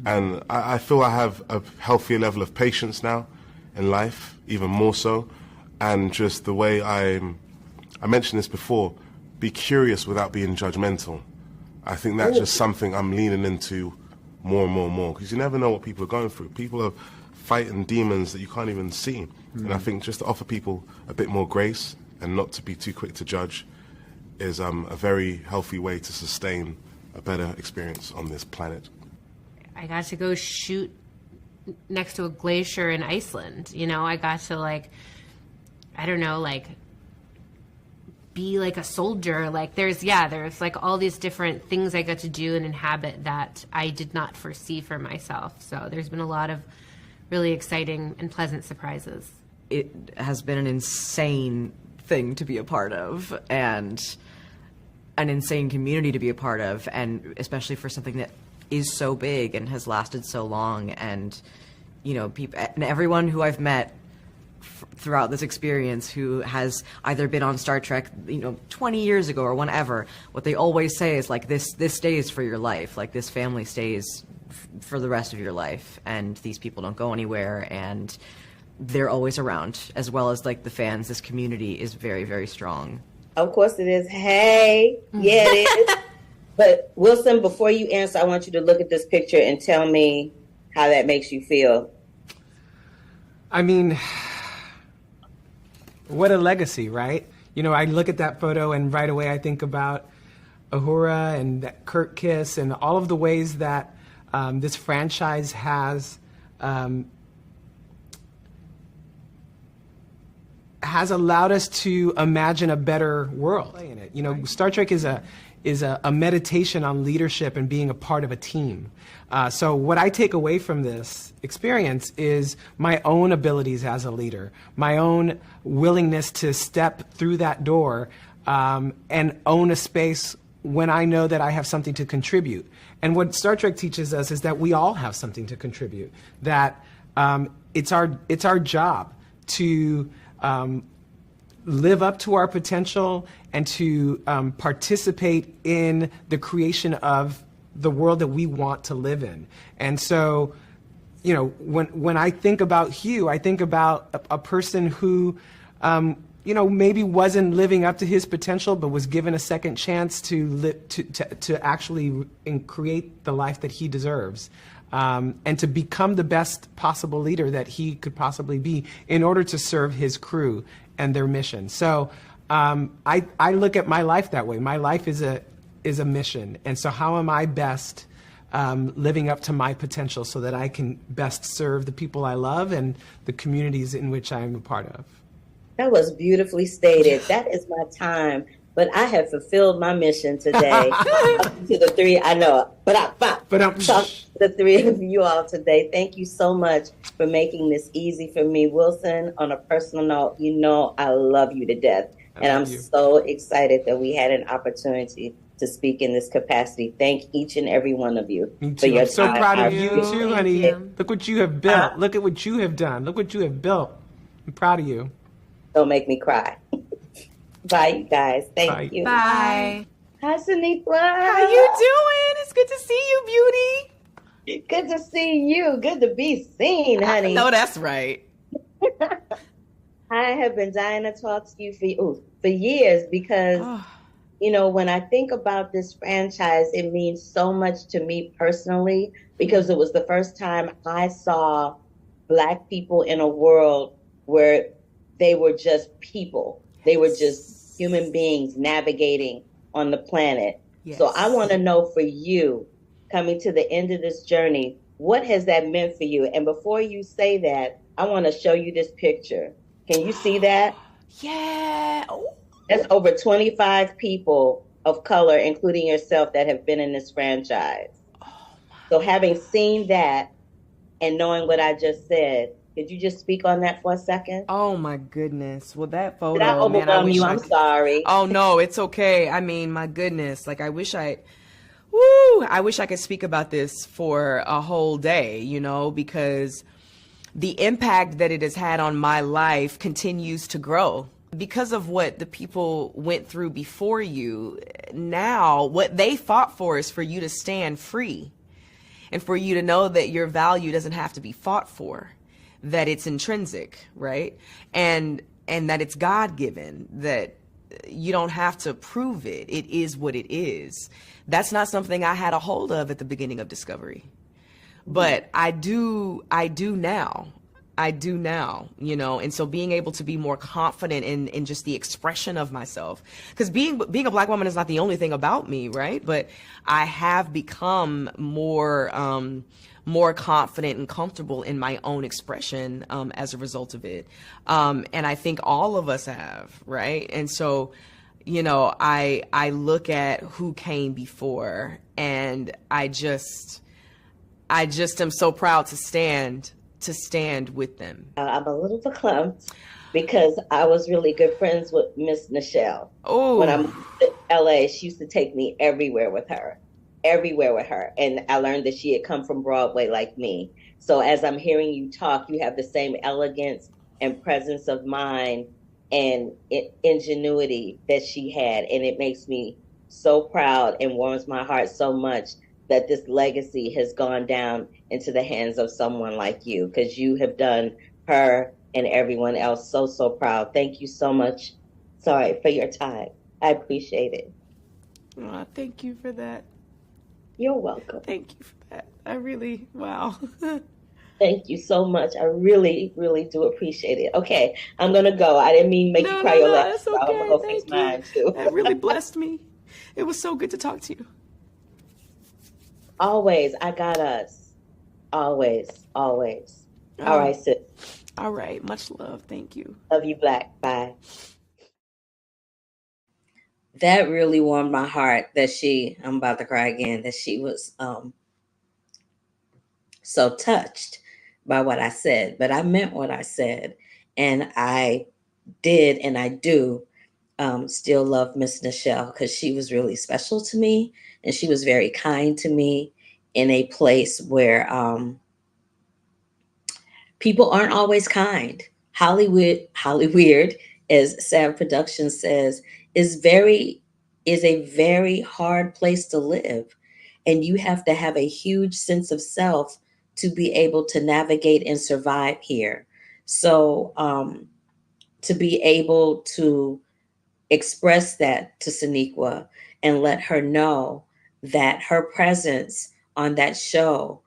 And I feel I have a healthier level of patience now in life, even more so, and just the way I mentioned this before, be curious without being judgmental. I think that's just something I'm leaning into more and more and more, because you never know what people are going through. People are fighting demons that you can't even see. And I think just to offer people a bit more grace and not to be too quick to judge is a very healthy way to sustain a better experience on this planet. I got to go shoot next to a glacier in Iceland. You know, I got to be like a soldier. Like there's like all these different things I got to do and inhabit that I did not foresee for myself. So there's been a lot of really exciting and pleasant surprises. It has been an insane thing to be a part of, and an insane community to be a part of, and especially for something that is so big and has lasted so long. And people and everyone who I've met throughout this experience who has either been on Star Trek 20 years ago or whenever, what they always say is like, this stays for your life, like this family stays for the rest of your life, and these people don't go anywhere, and they're always around, as well as like the fans. This community is very, very strong. Of course it is. Hey, yeah, it is. But Wilson, before you answer, I want you to look at this picture and tell me how that makes you feel. I mean, what a legacy, right? I look at that photo and right away I think about Uhura and that Kirk kiss and all of the ways that this franchise has allowed us to imagine a better world. Star Trek is a meditation on leadership and being a part of a team. So what I take away from this experience is my own abilities as a leader, my own willingness to step through that door and own a space when I know that I have something to contribute. And what Star Trek teaches us is that we all have something to contribute, that it's our job to live up to our potential and to participate in the creation of the world that we want to live in. And so, when I think about Hugh, I think about a person who, maybe wasn't living up to his potential, but was given a second chance to actually create the life that he deserves. and to become the best possible leader that he could possibly be in order to serve his crew and their mission. So I look at my life that way. My life is a mission. And so how am I best living up to my potential so that I can best serve the people I love and the communities in which I am a part of? That was beautifully stated. That is my time. But I have fulfilled my mission today. To the three, I know, but I'm the three of you all today. Thank you so much for making this easy for me. Wilson, on a personal note, you know I love you to death. And I'm so excited that we had an opportunity to speak in this capacity. Thank each and every one of you for your I'm so time. proud I of you too, honey. Look what you have built. Look at what you have done. Look what you have built. I'm proud of you. Don't make me cry. Bye, you guys. Thank you. Bye. Hi, Sonequa. How you doing? It's good to see you, beauty. Good to see you. Good to be seen, honey. No, that's right. I have been dying to talk to you for years because, you know, when I think about this franchise, it means so much to me personally because it was the first time I saw Black people in a world where they were just people. They were just human beings navigating on the planet. Yes. So I want to know for you, coming to the end of this journey, what has that meant for you? And before you say that, I want to show you this picture. Can you see that? Yeah. That's over 25 people of color, including yourself, that have been in this franchise. So having seen that and knowing what I just said, could you just speak on that for a second? Oh my goodness. Well, that photo. Did I overwhelm you? I'm sorry. Oh no, it's okay. I mean, my goodness. Like I wish I could speak about this for a whole day, you know, because the impact that it has had on my life continues to grow. Because of what the people went through before you, now what they fought for is for you to stand free and for you to know that your value doesn't have to be fought for, that it's intrinsic, right? And that it's God-given, that you don't have to prove it. It is what it is. That's not something I had a hold of at the beginning of Discovery. But I do now. I do now, you know, and so being able to be more confident in just the expression of myself, because being a Black woman is not the only thing about me, right? But I have become more confident and comfortable in my own expression as a result of it, and I think all of us have, right? And so, you know, I look at who came before, and I just am so proud to stand with them. I'm a little verklempt because I was really good friends with Miss Nichelle. Oh, when I moved to LA, she used to take me everywhere with her. And I learned that she had come from Broadway like me. So as I'm hearing you talk, you have the same elegance and presence of mind and ingenuity that she had. And it makes me so proud and warms my heart so much that this legacy has gone down into the hands of someone like you, because you have done her and everyone else so proud. Thank you so much. Sorry for your time. I appreciate it. Oh, thank you for that. You're welcome. Thank you for that. I really, wow. Thank you so much. I really, really do appreciate it. Okay, I'm gonna go. I didn't mean to make you cry your legs. That's okay. I'm gonna go fix mine too. That really blessed me. It was so good to talk to you. Always, I got us. Always. All right, sis. All right, much love. Thank you. Love you, Black. Bye. That really warmed my heart that I'm about to cry again, that she was so touched by what I said. But I meant what I said. And I did and I do still love Miss Nichelle because she was really special to me. And she was very kind to me in a place where people aren't always kind. Hollywood, as Sav Productions says, is a very hard place to live. And you have to have a huge sense of self to be able to navigate and survive here. So to be able to express that to Sonequa and let her know that her presence on that show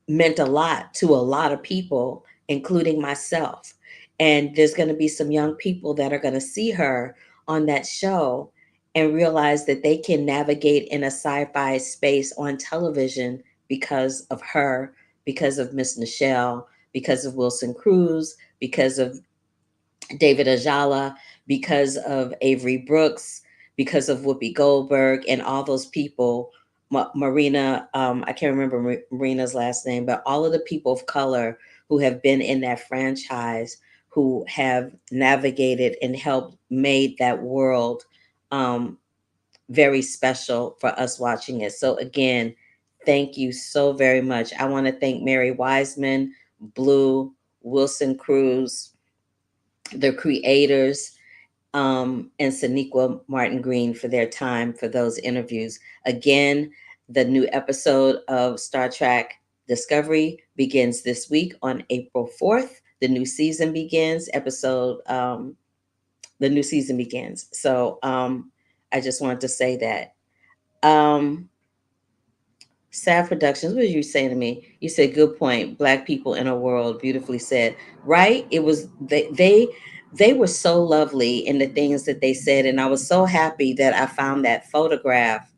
meant a lot to a lot of people, including myself. And there's going to be some young people that are going to see her on that show and realize that they can navigate in a sci-fi space on television because of her, because of Miss Nichelle, because of Wilson Cruz, because of David Ajala, because of Avery Brooks, because of Whoopi Goldberg, and all those people. Marina, I can't remember Marina's last name, but all of the people of color who have been in that franchise, who have navigated and helped made that world very special for us watching it. So again, thank you so very much. I want to thank Mary Wiseman, Blue, Wilson Cruz, the creators, and Sonequa Martin Green for their time for those interviews. Again, the new episode of Star Trek Discovery begins this week on April 4th. The new season begins. The new season begins. So I just wanted to say that. Sad Productions, what did you say to me? You said, good point. Black people in a world, beautifully said. Right? It was they were so lovely in the things that they said. And I was so happy that I found that photograph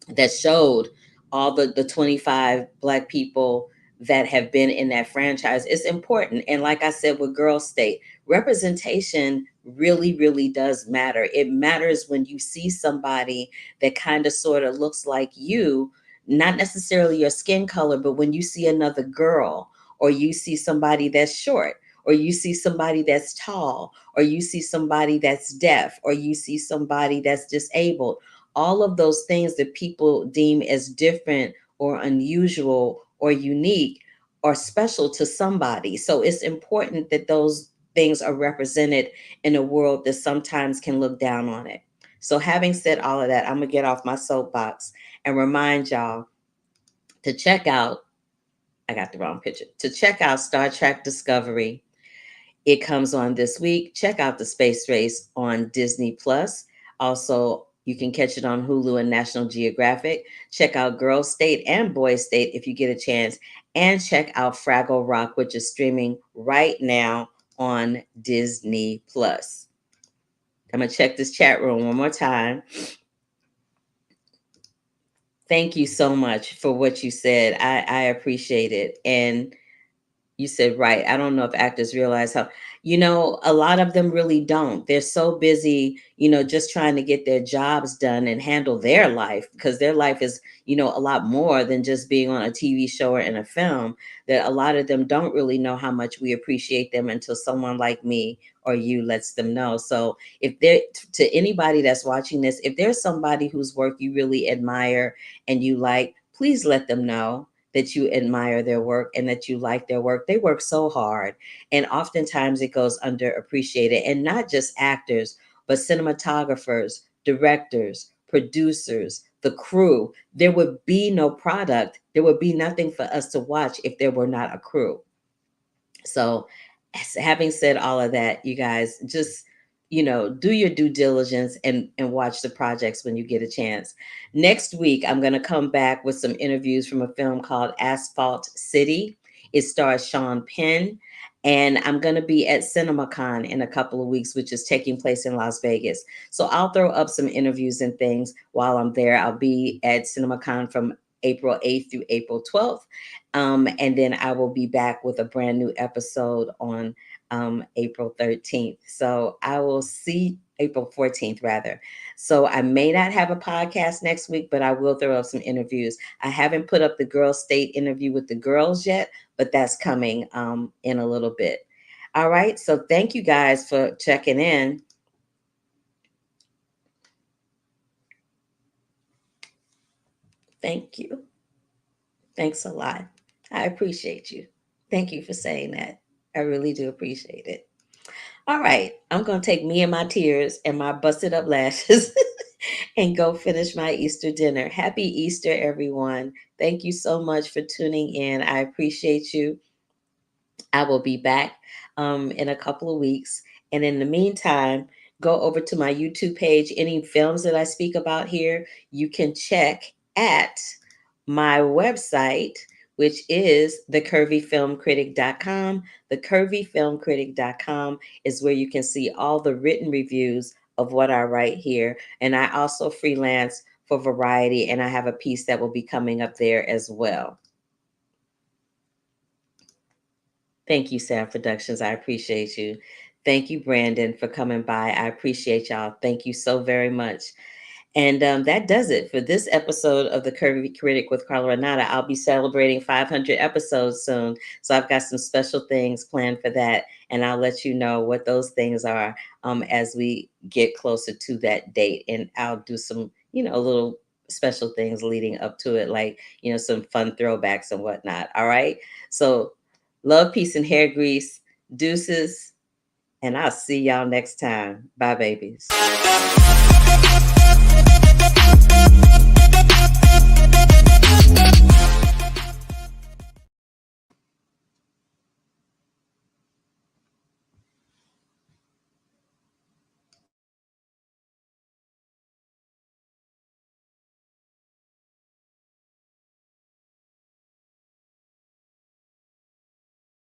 that showed all the 25 Black people that have been in that franchise. It's important. And like I said with Girl State, representation really, really does matter. It matters when you see somebody that kind of sort of looks like you, not necessarily your skin color, but when you see another girl, or you see somebody that's short, or you see somebody that's tall, or you see somebody that's deaf, or you see somebody that's disabled, all of those things that people deem as different or unusual or unique are special to somebody. So it's important that those things are represented in a world that sometimes can look down on it. So having said all of that, I'm gonna get off my soapbox and remind y'all to check out, I got the wrong picture, to check out Star Trek Discovery. It comes on this week. Check out The Space Race on Disney Plus. Also, you can catch it on Hulu and National Geographic. Check out Girl State and Boy State if you get a chance. And check out Fraggle Rock, which is streaming right now on Disney Plus. I'm going to check this chat room one more time. Thank you so much for what you said. I appreciate it. And you said, right. I don't know if actors realize how, a lot of them really don't. They're so busy, just trying to get their jobs done and handle their life, because their life is, a lot more than just being on a TV show or in a film, that a lot of them don't really know how much we appreciate them until someone like me or you lets them know. So if there, to anybody that's watching this, if there's somebody whose work you really admire and you like, please let them know that you admire their work and that you like their work. They work so hard. And oftentimes it goes underappreciated. And not just actors, but cinematographers, directors, producers, the crew. There would be no product. There would be nothing for us to watch if there were not a crew. So having said all of that, you guys, just do your due diligence and watch the projects when you get a chance. Next week, I'm going to come back with some interviews from a film called Asphalt City. It stars Sean Penn. And I'm going to be at CinemaCon in a couple of weeks, which is taking place in Las Vegas. So I'll throw up some interviews and things while I'm there. I'll be at CinemaCon from April 8th through April 12th. And then I will be back with a brand new episode on April 13th. So I will see April 14th, rather. So I may not have a podcast next week, but I will throw up some interviews. I haven't put up the Girl State interview with the girls yet, but that's coming in a little bit. All right. So thank you guys for checking in. Thank you. Thanks a lot. I appreciate you. Thank you for saying that. I really do appreciate it. All right, I'm going to take me and my tears and my busted up lashes and go finish my Easter dinner. Happy Easter, everyone. Thank you so much for tuning in. I appreciate you. I will be back in a couple of weeks. And in the meantime, go over to my YouTube page. Any films that I speak about here, you can check at my website, which is thecurvyfilmcritic.com. Thecurvyfilmcritic.com is where you can see all the written reviews of what I write here. And I also freelance for Variety, and I have a piece that will be coming up there as well. Thank you, Sam Productions. I appreciate you. Thank you, Brandon, for coming by. I appreciate y'all. Thank you so very much. And that does it for this episode of The Curvy Critic with Carla Renata. I'll be celebrating 500 episodes soon. So I've got some special things planned for that. And I'll let you know what those things are as we get closer to that date. And I'll do some, little special things leading up to it, like, some fun throwbacks and whatnot. All right. So love, peace, and hair grease. Deuces. And I'll see y'all next time. Bye, babies.